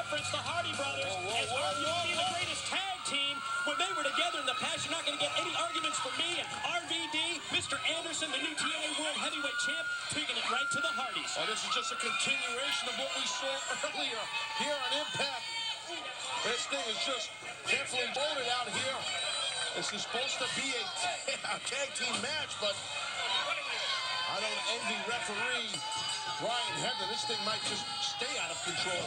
reference the Hardy brothers as arguably the greatest tag team when they were together in the past. You're not going to get any arguments from me and RVD, Mr. Anderson, the new TNA World Heavyweight Champ, taking it right to the Hardys. Oh, this is just a continuation of what we saw earlier here on Impact. This thing is just carefully loaded out here. This is supposed to be a tag team match, but I don't envy referee Brian Hebner. This thing might just stay out of control.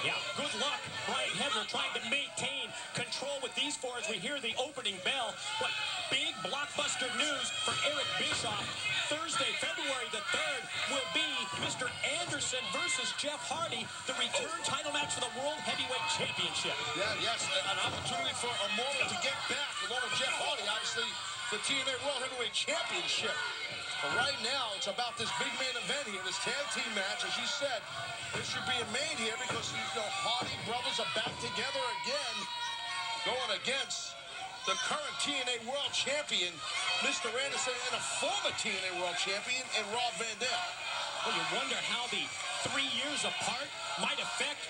Yeah, good luck, Brian Hebner, trying to maintain control with these four as we hear the opening bell. But big blockbuster news for Eric Bischoff. Thursday, February the 3rd, will be Mr. Anderson versus Jeff Hardy, the return title match for the World Heavyweight Championship. Yeah, yes, an opportunity for Immortal to get back, along with Jeff Hardy, obviously, the TNA World Heavyweight Championship. But right now, it's about this big main event here, this tag team match. As you said, this should be made here because the Hardy brothers are back together again, going against the current TNA World Champion, Mr. Anderson, and a former TNA World Champion in Rob Van Dam. Well, you wonder how the 3 years apart might affect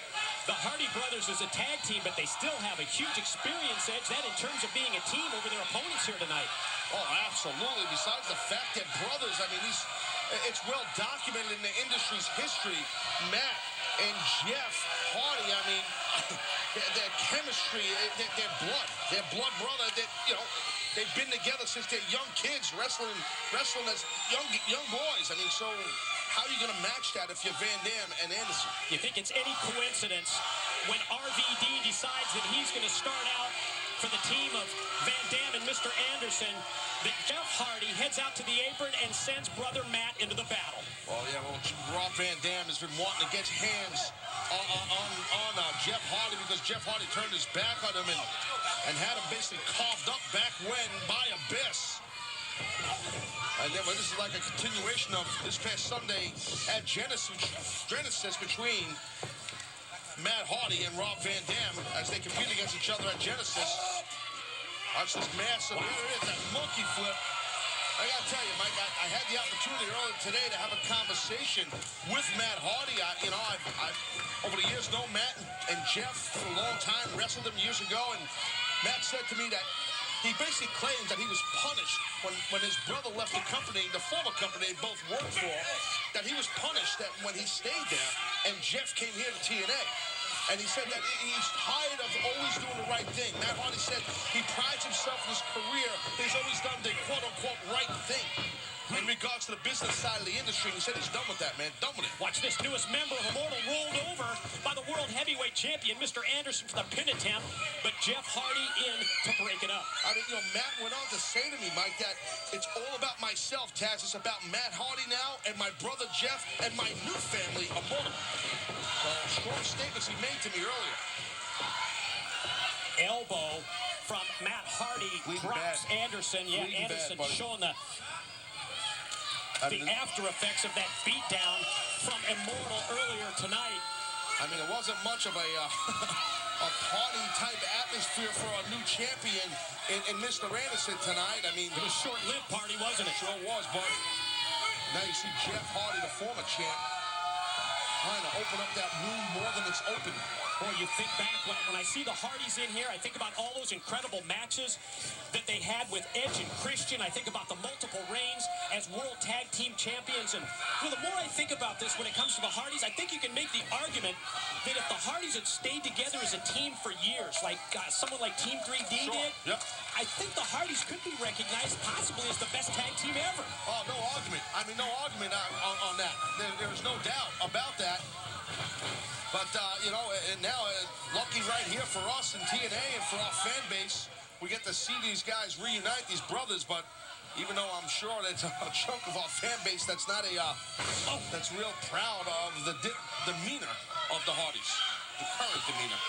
the Hardy brothers as a tag team, but they still have a huge experience edge, that in terms of being a team over their opponents here tonight. Oh, absolutely. Besides the fact that brothers, I mean, it's well documented in the industry's history. Matt and Jeff Hardy, I mean, their chemistry, their blood brother, they've been together since they're young kids, wrestling as young boys. I mean, so how are you going to match that if you're Van Dam and Anderson? You think it's any coincidence when RVD decides that he's going to start out for the team of Van Dam and Mr. Anderson, that Jeff Hardy heads out to the apron and sends brother Matt into the battle? Well, yeah, Rob Van Dam has been wanting to get hands on Jeff Hardy because Jeff Hardy turned his back on him and had him basically carved up back when by Abyss. And then, well, this is like a continuation of this past Sunday at Genesis between Matt Hardy and Rob Van Dam as they compete against each other at Genesis. Watch this massive, here it is, that monkey flip. I gotta tell you, Mike, I had the opportunity earlier today to have a conversation with Matt Hardy. I've over the years known Matt and Jeff for a long time, wrestled them years ago, and Matt said to me that he basically claims that he was punished when his brother left the company, the former company they both worked for, that he was punished that when he stayed there and Jeff came here to TNA. And he said that he's tired of always doing the right thing. Matt Hardy said he prides himself in his career. He's always done the quote-unquote right thing in regards to the business side of the industry. He said he's done with that, man. Done with it. Watch this. Newest member of Immortal rolled over by the World Heavyweight Champion, Mr. Anderson, for the pin attempt, but Jeff Hardy in to break it up. I mean, Matt went on to say to me, Mike, that it's all about myself, Taz. It's about Matt Hardy now and my brother Jeff and my new family, Immortal. Strong statements he made to me earlier. Elbow from Matt Hardy drops Anderson. Yeah, Anderson showing the after effects of that beatdown from Immortal earlier tonight. I mean, it wasn't much of a party-type atmosphere for our new champion in Mr. Anderson tonight. I mean, it was a short-lived party, wasn't it? Sure was, but now you see Jeff Hardy, the former champ, trying to open up that wound more than it's open. Boy, you think back, when I see the Hardys in here, I think about all those incredible matches that they had with Edge and Christian. I think about the multiple reigns as World Tag Team Champions. And the more I think about this when it comes to the Hardys, I think you can make the argument that if the Hardys had stayed together as a team for years, like someone like Team 3D did, I think the Hardys could be recognized possibly as the best tag team ever. Oh, no argument. I mean, no argument on that. There's no doubt about that. But, and now, lucky right here for us in TNA and for our fan base, we get to see these guys reunite, these brothers, but even though I'm sure that's a chunk of our fan base that's not that's real proud of the demeanor of the Hardys, the current demeanor.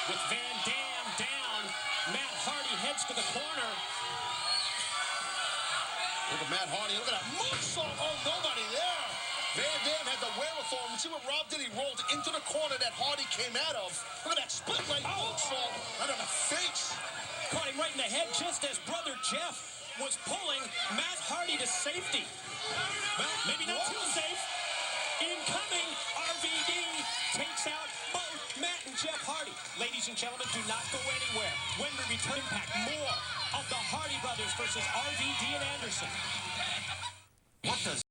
With Van Dam down, Matt Hardy heads to the corner. Look at Matt Hardy, look at that moonsault, oh, nobody there. Van Dam had the wherewithal. And see what Rob did? He rolled into the corner that Hardy came out of. Look at that split leg moonsault right on the face. Caught him right in the head just as brother Jeff was pulling Matt Hardy to safety. Well, maybe not too safe. Incoming, RVD takes out both Jeff Hardy. Ladies and gentlemen, do not go anywhere. When we return, Impact, more of the Hardy Brothers versus RVD and Anderson. What does